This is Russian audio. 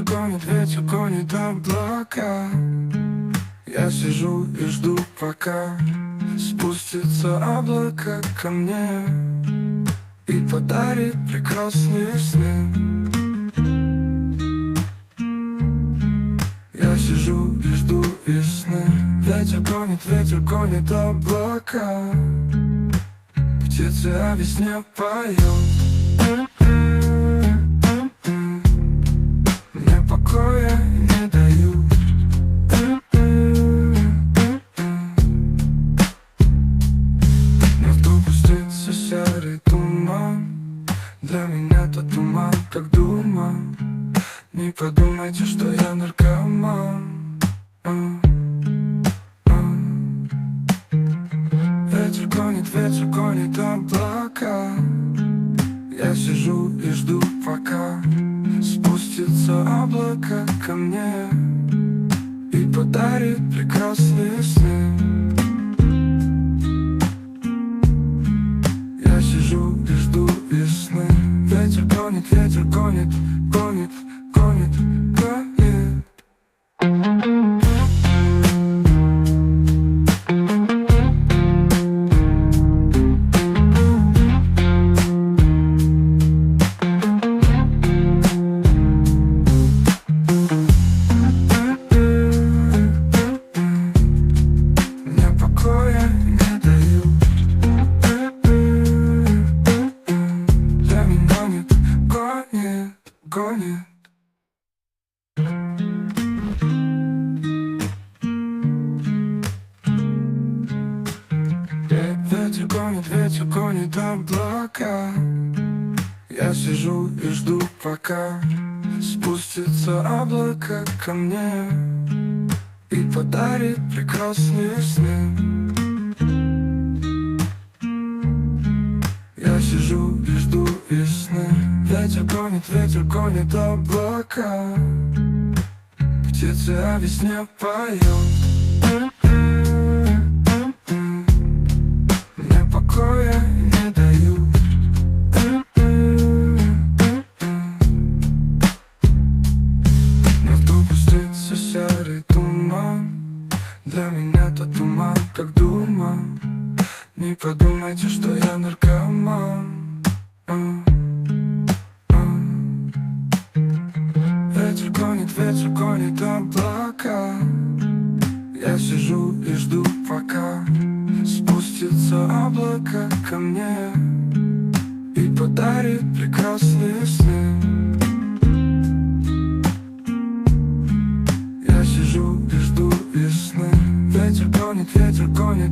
ветер гонит облака. Я сижу и жду, пока спустится облако ко мне и подарит прекрасные сны. Я сижу и жду весны. Ветер гонит облака. Птицы о весне поют. Мне покоя не дают. Но вдруг пустится серый туман. Для меня тот туман, как дума. Не подумайте, что я наркоман. Ветер гонит облака. Я сижу и жду, пока спустится облако ко мне и подарит прекрасные сны. Я сижу и жду весны. Ветер гонит, гонит. Гонит. Ветер гонит облака. Я сижу и жду, пока спустится облако ко мне и подарит прекрасные сны. Я сижу и жду весны. Ветер гонит облака. Птицы о весне поют. Мне покоя не дают. Но вдруг пустится серый туман. Для меня тот туман, как дума. Не подумайте, что я наркоман. Ветер гонит облака. Я сижу и жду, пока спустится облако ко мне и подарит прекрасные сны. Я сижу и жду весны. Ветер гонит.